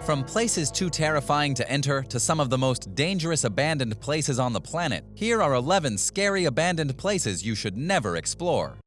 From places too terrifying to enter to some of the most dangerous abandoned places on the planet, here are 11 scary abandoned places you should never explore.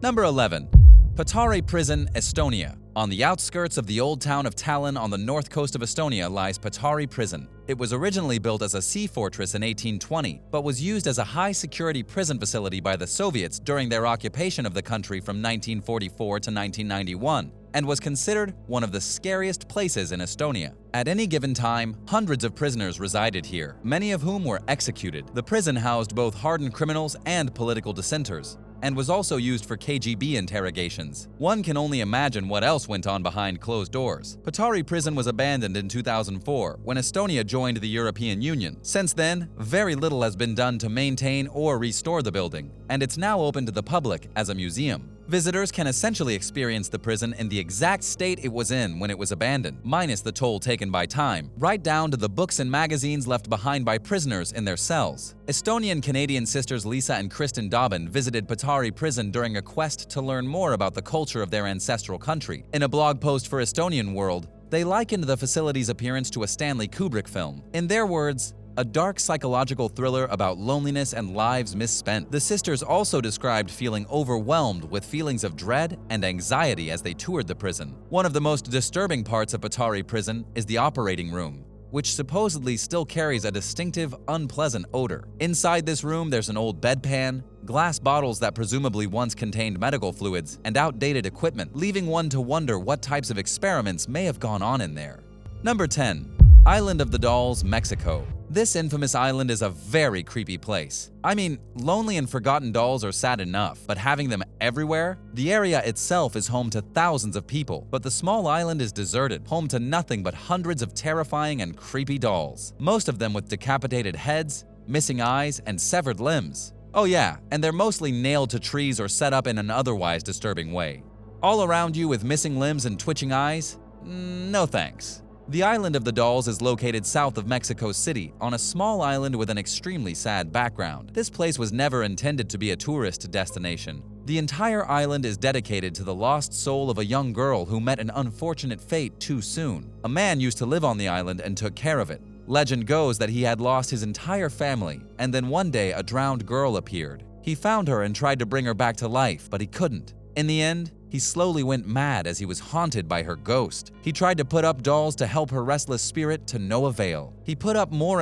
Number 11. Patarei Prison, Estonia. On the outskirts of the Old Town of Tallinn on the north coast of Estonia lies Patarei Prison. It was originally built as a sea fortress in 1820, but was used as a high-security prison facility by the Soviets during their occupation of the country from 1944 to 1991, and was considered one of the scariest places in Estonia. At any given time, hundreds of prisoners resided here, many of whom were executed. The prison housed both hardened criminals and political dissenters, and was also used for KGB interrogations. One can only imagine what else went on behind closed doors. Patarei Prison was abandoned in 2004 when Estonia joined the European Union. Since then, very little has been done to maintain or restore the building, and it's now open to the public as a museum. Visitors can essentially experience the prison in the exact state it was in when it was abandoned, minus the toll taken by time, right down to the books and magazines left behind by prisoners in their cells. Estonian-Canadian sisters Lisa and Kristen Dobbin visited Patarei Prison during a quest to learn more about the culture of their ancestral country. In a blog post for Estonian World, they likened the facility's appearance to a Stanley Kubrick film. In their words, a dark psychological thriller about loneliness and lives misspent. The sisters also described feeling overwhelmed with feelings of dread and anxiety as they toured the prison. One of the most disturbing parts of Patarei Prison is the operating room, which supposedly still carries a distinctive, unpleasant odor. Inside this room, there's an old bedpan, glass bottles that presumably once contained medical fluids, and outdated equipment, leaving one to wonder what types of experiments may have gone on in there. Number 10. Island of the Dolls, Mexico. This infamous island is a very creepy place. I mean, lonely and forgotten dolls are sad enough, but having them everywhere? The area itself is home to thousands of people, but the small island is deserted, home to nothing but hundreds of terrifying and creepy dolls. Most of them with decapitated heads, missing eyes, and severed limbs. Oh yeah, and they're mostly nailed to trees or set up in an otherwise disturbing way. All around you with missing limbs and twitching eyes? No thanks. The Island of the Dolls is located south of Mexico City, on a small island with an extremely sad background. This place was never intended to be a tourist destination. The entire island is dedicated to the lost soul of a young girl who met an unfortunate fate too soon. A man used to live on the island and took care of it. Legend goes that he had lost his entire family, and then one day a drowned girl appeared. He found her and tried to bring her back to life, but he couldn't. In the end, he slowly went mad as he was haunted by her ghost. He tried to put up dolls to help her restless spirit to no avail. He put up more,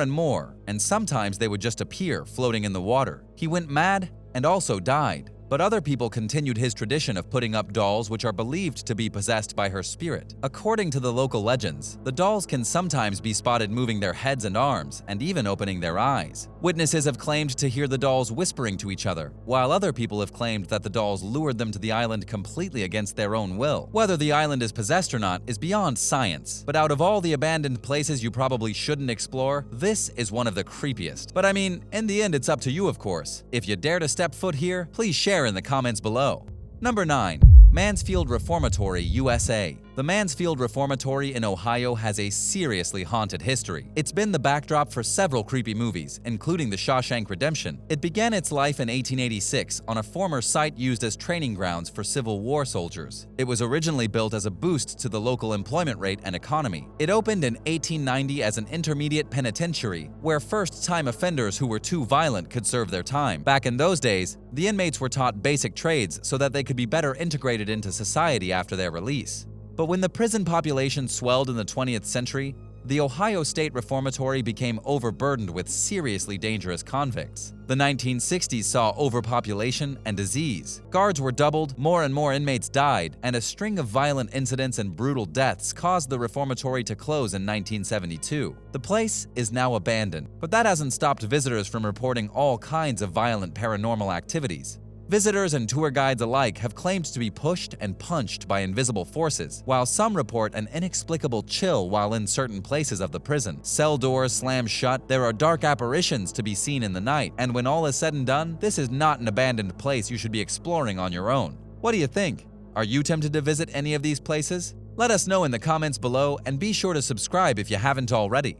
and sometimes they would just appear floating in the water. He went mad and also died. But other people continued his tradition of putting up dolls which are believed to be possessed by her spirit. According to the local legends, the dolls can sometimes be spotted moving their heads and arms, and even opening their eyes. Witnesses have claimed to hear the dolls whispering to each other, while other people have claimed that the dolls lured them to the island completely against their own will. Whether the island is possessed or not is beyond science, but out of all the abandoned places you probably shouldn't explore, this is one of the creepiest. But I mean, in the end it's up to you, of course. If you dare to step foot here, please share in the comments below. Number 9. Mansfield Reformatory USA. The Mansfield Reformatory in Ohio has a seriously haunted history. It's been the backdrop for several creepy movies, including The Shawshank Redemption. It began its life in 1886 on a former site used as training grounds for Civil War soldiers. It was originally built as a boost to the local employment rate and economy. It opened in 1890 as an intermediate penitentiary, where first-time offenders who were too violent could serve their time. Back in those days, the inmates were taught basic trades so that they could be better integrated into society after their release. But when the prison population swelled in the 20th century, the Ohio State Reformatory became overburdened with seriously dangerous convicts. The 1960s saw overpopulation and disease. Guards were doubled, more and more inmates died, and a string of violent incidents and brutal deaths caused the reformatory to close in 1972. The place is now abandoned, but that hasn't stopped visitors from reporting all kinds of violent paranormal activities. Visitors and tour guides alike have claimed to be pushed and punched by invisible forces, while some report an inexplicable chill while in certain places of the prison. Cell doors slam shut, there are dark apparitions to be seen in the night, and when all is said and done, this is not an abandoned place you should be exploring on your own. What do you think? Are you tempted to visit any of these places? Let us know in the comments below, and be sure to subscribe if you haven't already.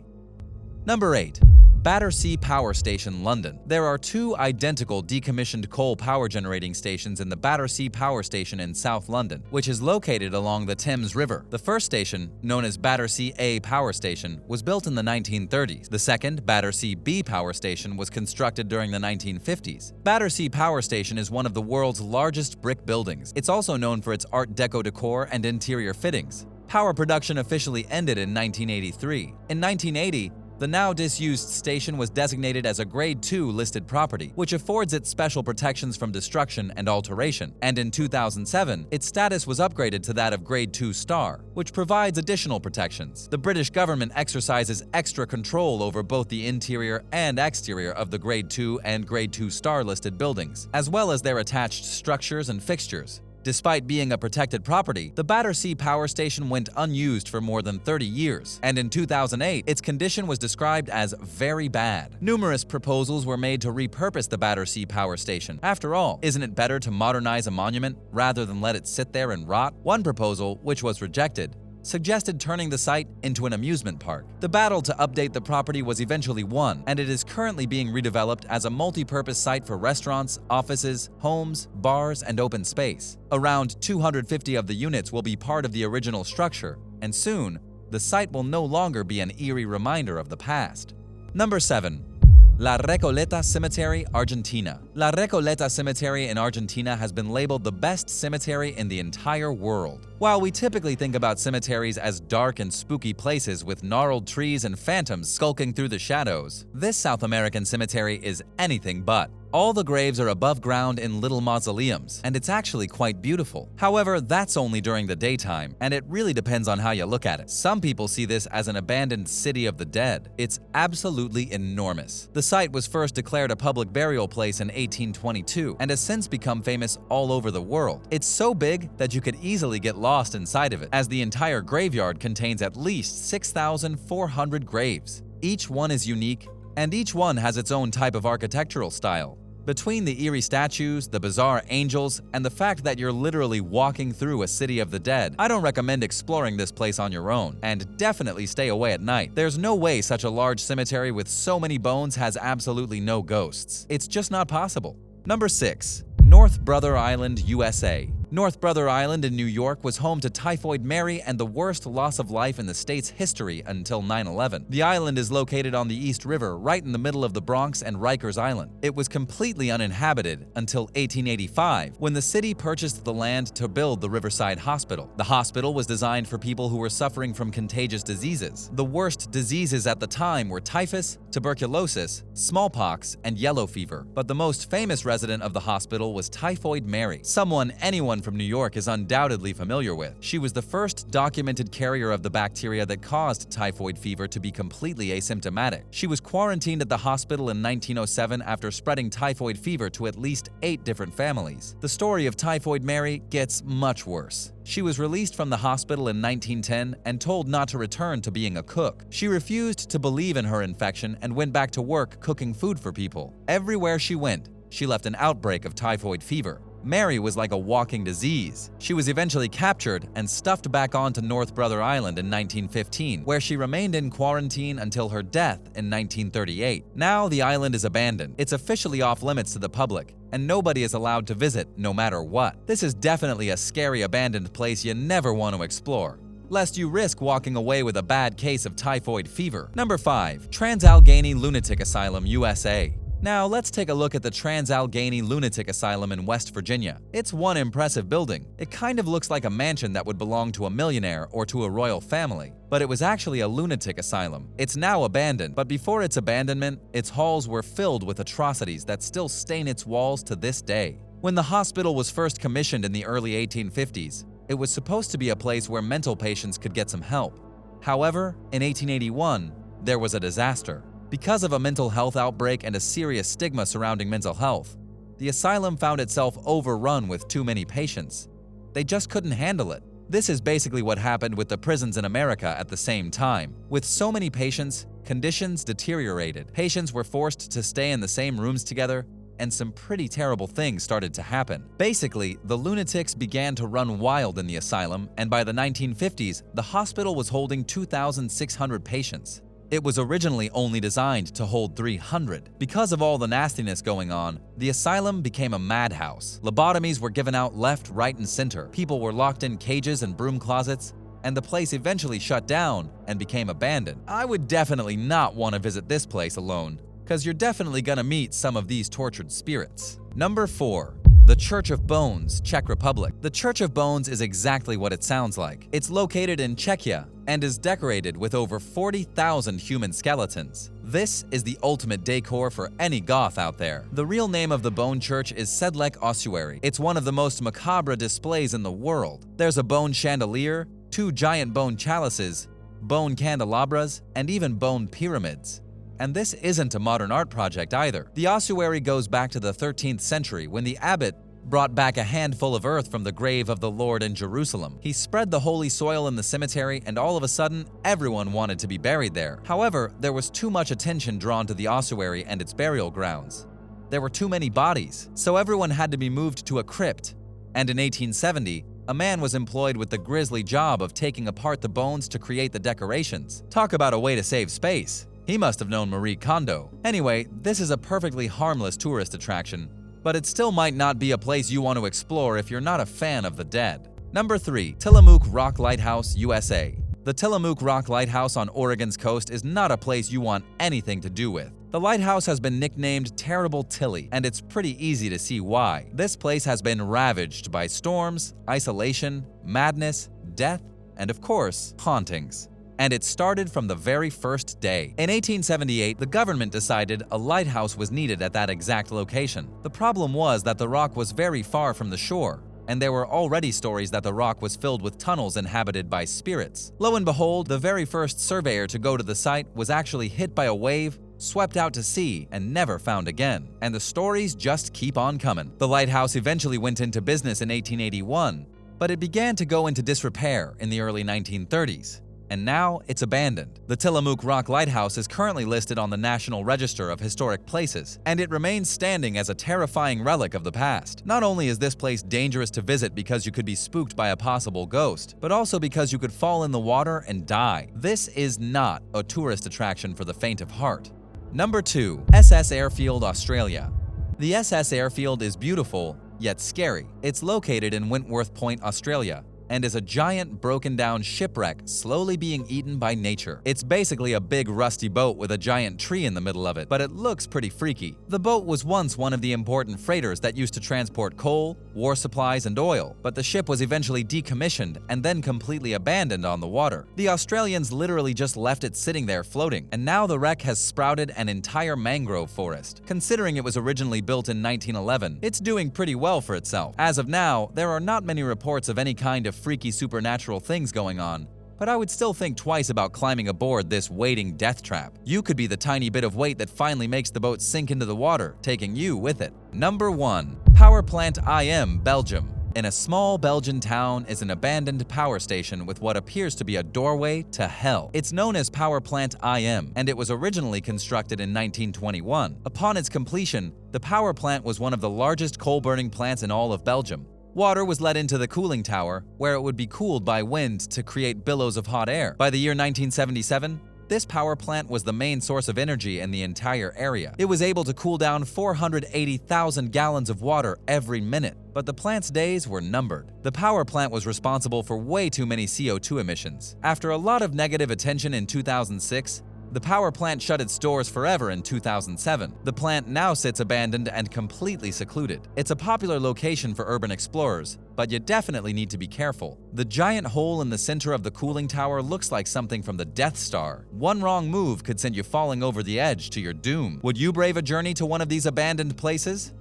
Number 8. Battersea Power Station, London. There are two identical decommissioned coal power generating stations in the Battersea Power Station in South London, which is located along the Thames River. The first station, known as Battersea A Power Station, was built in the 1930s. The second, Battersea B Power Station, was constructed during the 1950s. Battersea Power Station is one of the world's largest brick buildings. It's also known for its Art Deco decor and interior fittings. Power production officially ended in 1983. In 1980, the now disused station was designated as a Grade 2 listed property, which affords it special protections from destruction and alteration. And in 2007, its status was upgraded to that of Grade 2 Star, which provides additional protections. The British government exercises extra control over both the interior and exterior of the Grade 2 and Grade 2 Star listed buildings, as well as their attached structures and fixtures. Despite being a protected property, the Battersea Power Station went unused for more than 30 years, and in 2008, its condition was described as very bad. Numerous proposals were made to repurpose the Battersea Power Station. After all, isn't it better to modernize a monument rather than let it sit there and rot? One proposal, which was rejected, suggested turning the site into an amusement park. The battle to update the property was eventually won, and it is currently being redeveloped as a multi-purpose site for restaurants, offices, homes, bars, and open space. Around 250 of the units will be part of the original structure, and soon, the site will no longer be an eerie reminder of the past. Number 7. La Recoleta Cemetery, Argentina. La Recoleta Cemetery in Argentina has been labeled the best cemetery in the entire world. While we typically think about cemeteries as dark and spooky places with gnarled trees and phantoms skulking through the shadows, this South American cemetery is anything but. All the graves are above ground in little mausoleums, and it's actually quite beautiful. However, that's only during the daytime, and it really depends on how you look at it. Some people see this as an abandoned city of the dead. It's absolutely enormous. The site was first declared a public burial place in 1822, and has since become famous all over the world. It's so big that you could easily get lost inside of it, as the entire graveyard contains at least 6,400 graves. Each one is unique, and each one has its own type of architectural style. Between the eerie statues, the bizarre angels, and the fact that you're literally walking through a city of the dead, I don't recommend exploring this place on your own, and definitely stay away at night. There's no way such a large cemetery with so many bones has absolutely no ghosts. It's just not possible. Number 6. North Brother Island, USA. North Brother Island in New York was home to Typhoid Mary and the worst loss of life in the state's history until 9/11. The island is located on the East River, right in the middle of the Bronx and Rikers Island. It was completely uninhabited until 1885, when the city purchased the land to build the Riverside Hospital. The hospital was designed for people who were suffering from contagious diseases. The worst diseases at the time were typhus, tuberculosis, smallpox, and yellow fever. But the most famous resident of the hospital was Typhoid Mary, someone anyone from New York is undoubtedly familiar with. She was the first documented carrier of the bacteria that caused typhoid fever to be completely asymptomatic. She was quarantined at the hospital in 1907 after spreading typhoid fever to at least 8 different families. The story of Typhoid Mary gets much worse. She was released from the hospital in 1910 and told not to return to being a cook. She refused to believe in her infection and went back to work cooking food for people. Everywhere she went, she left an outbreak of typhoid fever. Mary was like a walking disease. She was eventually captured and stuffed back onto North Brother Island in 1915, where she remained in quarantine until her death in 1938. Now the island is abandoned. It's officially off limits to the public, and nobody is allowed to visit no matter what. This is definitely a scary abandoned place you never want to explore, lest you risk walking away with a bad case of typhoid fever. Number 5. Transalia Lunatic Asylum, USA. Now, let's take a look at the Transalia Lunatic Asylum in West Virginia. It's one impressive building. It kind of looks like a mansion that would belong to a millionaire or to a royal family. But it was actually a lunatic asylum. It's now abandoned, but before its abandonment, its halls were filled with atrocities that still stain its walls to this day. When the hospital was first commissioned in the early 1850s, it was supposed to be a place where mental patients could get some help. However, in 1881, there was a disaster. Because of a mental health outbreak and a serious stigma surrounding mental health, the asylum found itself overrun with too many patients. They just couldn't handle it. This is basically what happened with the prisons in America at the same time. With so many patients, conditions deteriorated. Patients were forced to stay in the same rooms together, and some pretty terrible things started to happen. Basically, the lunatics began to run wild in the asylum, and by the 1950s, the hospital was holding 2,600 patients. It was originally only designed to hold 300. Because of all the nastiness going on, the asylum became a madhouse. Lobotomies were given out left, right, and center. People were locked in cages and broom closets, and the place eventually shut down and became abandoned. I would definitely not want to visit this place alone, because you're definitely gonna meet some of these tortured spirits. Number 4. The Church of Bones, Czech Republic. The Church of Bones is exactly what it sounds like. It's located in Czechia and is decorated with over 40,000 human skeletons. This is the ultimate decor for any goth out there. The real name of the bone church is Sedlec Ossuary. It's one of the most macabre displays in the world. There's a bone chandelier, 2 giant bone chalices, bone candelabras, and even bone pyramids. And this isn't a modern art project either. The ossuary goes back to the 13th century when the abbot brought back a handful of earth from the grave of the Lord in Jerusalem. He spread the holy soil in the cemetery, and all of a sudden, everyone wanted to be buried there. However, there was too much attention drawn to the ossuary and its burial grounds. There were too many bodies, so everyone had to be moved to a crypt. And in 1870, a man was employed with the grisly job of taking apart the bones to create the decorations. Talk about a way to save space. He must have known Marie Kondo. Anyway, this is a perfectly harmless tourist attraction, but it still might not be a place you want to explore if you're not a fan of the dead. Number 3. Tillamook Rock Lighthouse, USA. The Tillamook Rock Lighthouse on Oregon's coast is not a place you want anything to do with. The lighthouse has been nicknamed Terrible Tilly, and it's pretty easy to see why. This place has been ravaged by storms, isolation, madness, death, and of course, hauntings. And it started from the very first day. In 1878, the government decided a lighthouse was needed at that exact location. The problem was that the rock was very far from the shore, and there were already stories that the rock was filled with tunnels inhabited by spirits. Lo and behold, the very first surveyor to go to the site was actually hit by a wave, swept out to sea, and never found again. And the stories just keep on coming. The lighthouse eventually went into business in 1881, but it began to go into disrepair in the early 1930s. And now it's abandoned. The Tillamook Rock Lighthouse is currently listed on the National Register of Historic Places, and it remains standing as a terrifying relic of the past. Not only is this place dangerous to visit because you could be spooked by a possible ghost, but also because you could fall in the water and die. This is not a tourist attraction for the faint of heart. Number 2. SS Airfield Australia. The SS Airfield is beautiful, yet scary. It's located in Wentworth Point, Australia, and is a giant broken-down shipwreck slowly being eaten by nature. It's basically a big rusty boat with a giant tree in the middle of it, but it looks pretty freaky. The boat was once one of the important freighters that used to transport coal, war supplies, and oil, but the ship was eventually decommissioned and then completely abandoned on the water. The Australians literally just left it sitting there floating, and now the wreck has sprouted an entire mangrove forest. Considering it was originally built in 1911, it's doing pretty well for itself. As of now, there are not many reports of any kind of freaky supernatural things going on, but I would still think twice about climbing aboard this waiting death trap. You could be the tiny bit of weight that finally makes the boat sink into the water, taking you with it. Number 1. Power Plant IM, Belgium. In a small Belgian town is an abandoned power station with what appears to be a doorway to hell. It's known as Power Plant IM, and it was originally constructed in 1921. Upon its completion, the power plant was one of the largest coal-burning plants in all of Belgium. Water was let into the cooling tower, where it would be cooled by wind to create billows of hot air. By the year 1977, this power plant was the main source of energy in the entire area. It was able to cool down 480,000 gallons of water every minute, but the plant's days were numbered. The power plant was responsible for way too many CO2 emissions. After a lot of negative attention in 2006, the power plant shut its doors forever in 2007. The plant now sits abandoned and completely secluded. It's a popular location for urban explorers, but you definitely need to be careful. The giant hole in the center of the cooling tower looks like something from the Death Star. One wrong move could send you falling over the edge to your doom. Would you brave a journey to one of these abandoned places?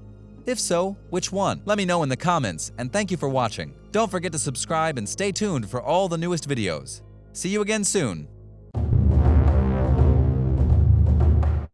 If so, which one? Let me know in the comments, and thank you for watching. Don't forget to subscribe and stay tuned for all the newest videos. See you again soon.